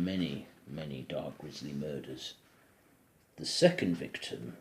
many, many dark grisly murders. The second victim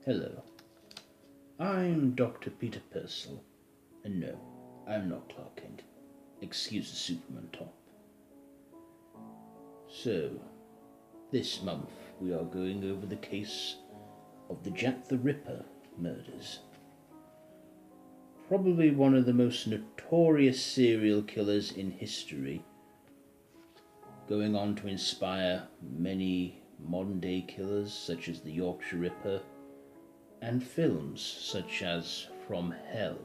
Hello, I'm Dr. Peter Persil, and no, I'm not Clark Kent. Excuse the Superman top. So, this month we are going over the case of the Jack the Ripper murders. Probably one of the most notorious serial killers in history, going on to inspire many modern-day killers such as the Yorkshire Ripper, and films such as From Hell,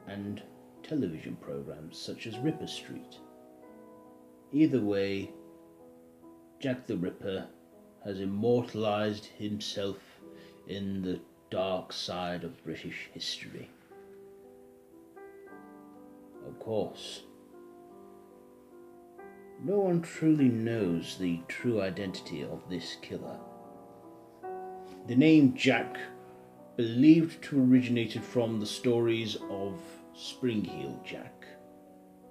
and television programs such as Ripper Street. Either way, Jack the Ripper has immortalised himself in the dark side of British history. Of course, no one truly knows the true identity of this killer. The name Jack believed to originated from the stories of Spring-Heeled Jack,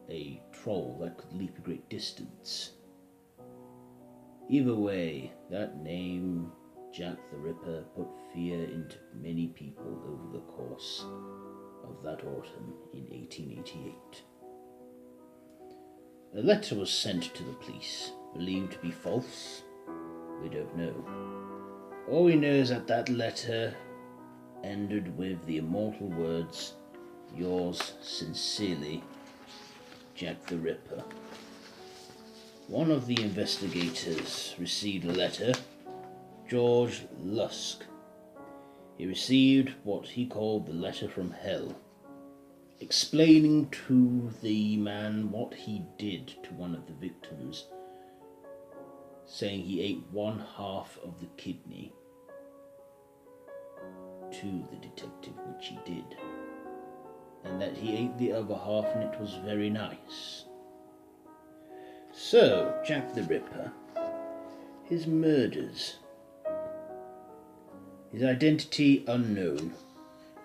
a troll that could leap a great distance. Either way, that name, Jack the Ripper, put fear into many people over the course of that autumn in 1888. A letter was sent to the police, believed to be false. We don't know. All we know is that letter ended with the immortal words, "Yours sincerely, Jack the Ripper." One of the investigators received a letter, George Lusk. He received what he called the letter from hell, explaining to the man what he did to one of the victims, saying he ate one half of the kidney to the detective, which he did, and that he ate the other half and it was very nice. So, Jack the Ripper, his murders, his identity unknown.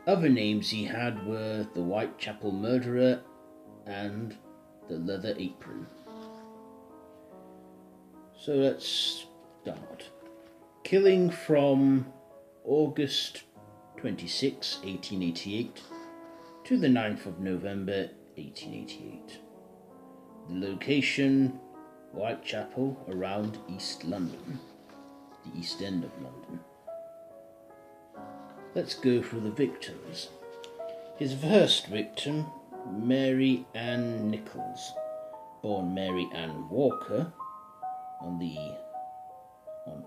Other names he had were the Whitechapel murderer and the leather apron. So let's start. Killing from August 26, 1888 to the 9th of November 1888. The location, Whitechapel, around East London, the East End of London. Let's go through the victims. His first victim, Mary Ann Nichols, born Mary Ann Walker on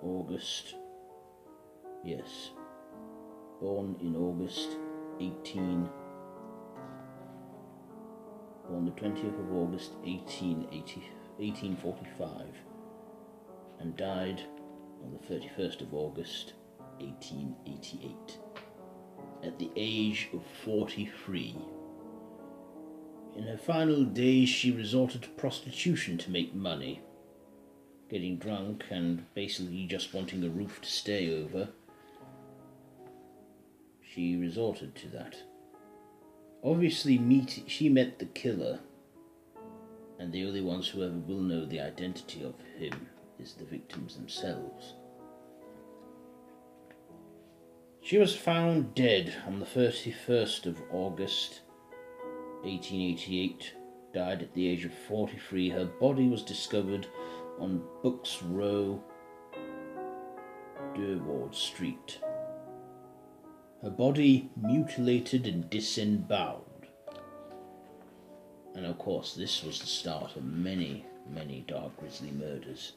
August, born in August born the 20th of August 1845, and died on the 31st of August 1888 at the age of 43. In her final days she resorted to prostitution to make money, getting drunk and basically just wanting a roof to stay over. She resorted to that. Obviously she met the killer, and the only ones who ever will know the identity of him is the victims themselves. She was found dead on the 31st of August 1888, died at the age of 43. Her body was discovered on Bucks Row, Durward Street. Her body mutilated and disemboweled. And of course, this was the start of many, many dark grisly murders.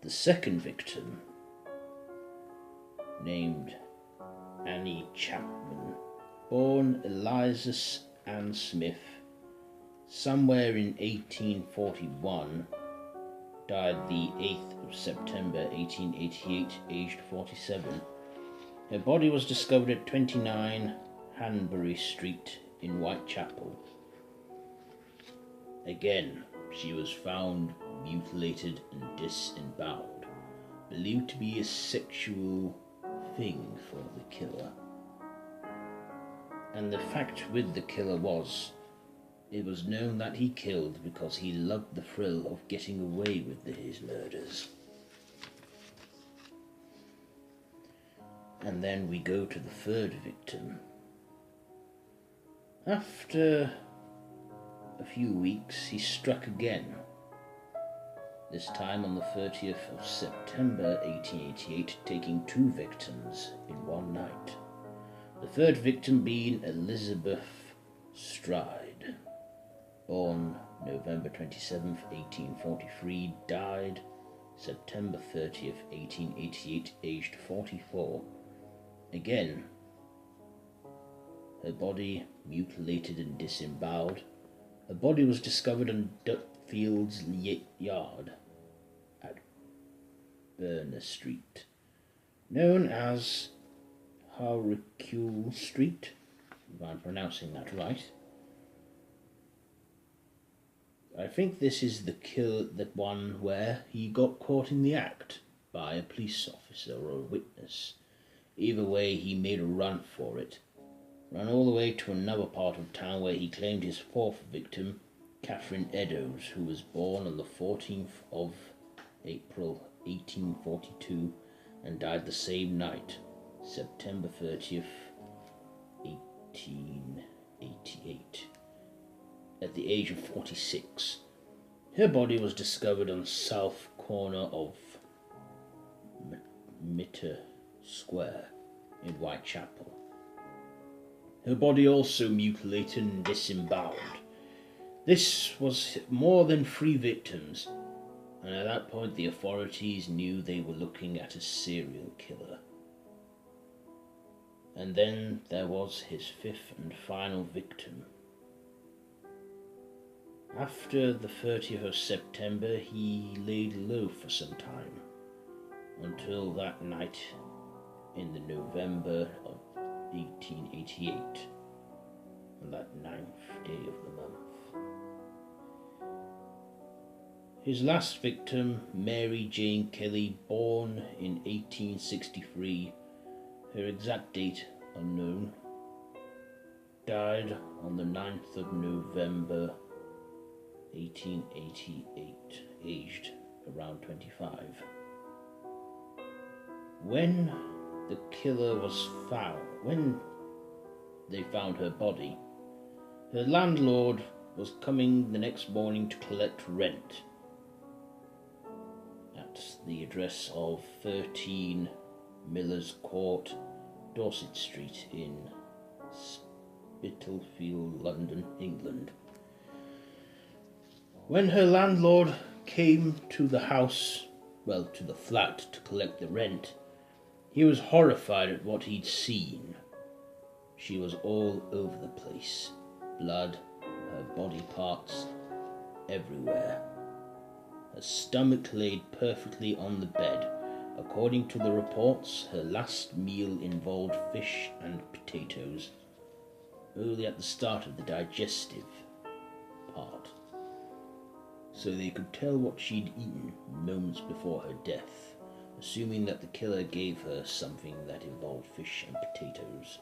The second victim, named Annie Chapman, born Eliza Ann Smith, somewhere in 1841, died the 8th of September 1888, aged 47. Her body was discovered at 29 Hanbury Street in Whitechapel. Again, she was found mutilated and disemboweled, believed to be a sexual thing for the killer. And the fact with the killer was, it was known that he killed because he loved the thrill of getting away with his murders. And then we go to the third victim. After a few weeks, he struck again, this time on the 30th of September 1888, taking 2 victims in one night. The third victim being Elizabeth Stride, born November 27th, 1843, died September 30th, 1888, aged 44. Again, her body mutilated and disemboweled. Her body was discovered in Dutfield's yard at Berner Street, known as Haricule Street, if I'm pronouncing that right. I think this is the one where he got caught in the act by a police officer or a witness. Either way, he made a run for it. Ran all the way to another part of town where he claimed his 4th victim, Catherine Eddowes, who was born on the 14th of April 1842 and died the same night, September 30th, 1888, at the age of 46. Her body was discovered on the south corner of Mitre Square in Whitechapel. Her body also mutilated and disemboweled. This was more than 3 victims, and at that point the authorities knew they were looking at a serial killer. And then there was his 5th and final victim. After the 30th of September, he laid low for some time, until that night in the November of 1888, on that 9th day of the month. His last victim, Mary Jane Kelly, born in 1863, her exact date unknown, died on the 9th of November 1888, aged around 25. When the killer was found, when they found her body, her landlord was coming the next morning to collect rent at the address of 13 Miller's Court, Dorset Street in Spitalfield, London, England. When her landlord came to the house, to the flat to collect the rent, he was horrified at what he'd seen. She was all over the place. Blood, her body parts, everywhere. Her stomach laid perfectly on the bed. According to the reports, her last meal involved fish and potatoes, early at the start of the digestive part, so they could tell what she'd eaten moments before her death, assuming that the killer gave her something that involved fish and potatoes.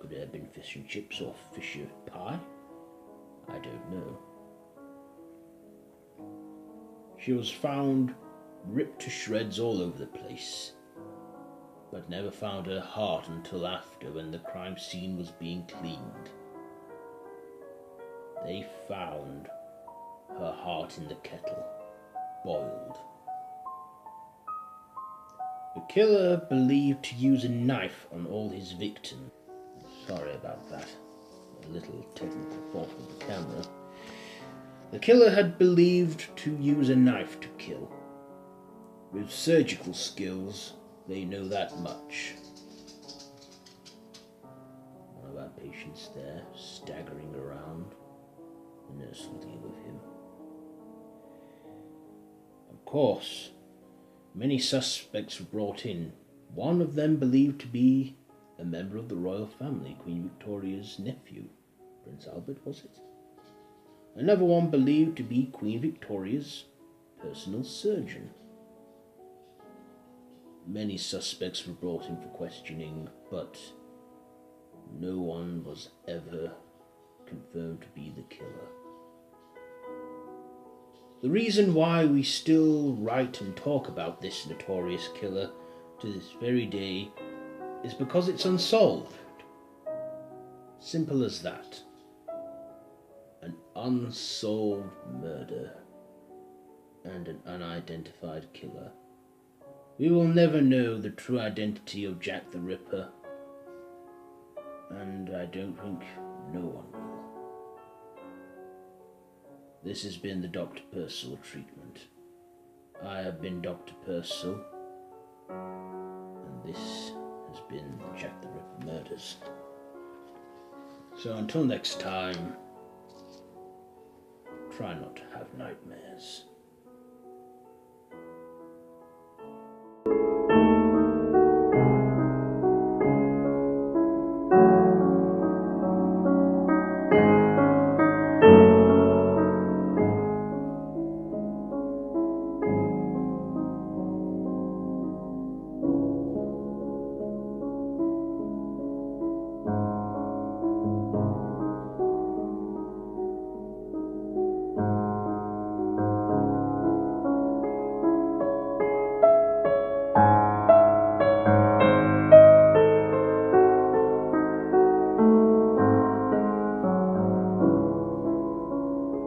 Could it have been fish and chips or fisher pie? I don't know. She was found ripped to shreds all over the place, but never found her heart until after, when the crime scene was being cleaned. They found her heart in the kettle, boiled. The killer believed to use a knife on all his victims. Sorry about that, a little technical fault with the camera. The killer had believed to use a knife to kill. With surgical skills, they know that much. patients there, staggering around. The nurse will deal with him. Of course, many suspects were brought in. One of them believed to be a member of the royal family, Queen Victoria's nephew. Prince Albert, was it? Another one believed to be Queen Victoria's personal surgeon. Many suspects were brought in for questioning, but no one was ever confirmed to be the killer. The reason why we still write and talk about this notorious killer to this very day is because it's unsolved. Simple as that. An unsolved murder and an unidentified killer. We will never know the true identity of Jack the Ripper, and I don't think no one will. This has been the Dr. Persil treatment. I have been Dr. Persil, and this has been the Jack the Ripper murders. So until next time, try not to have nightmares.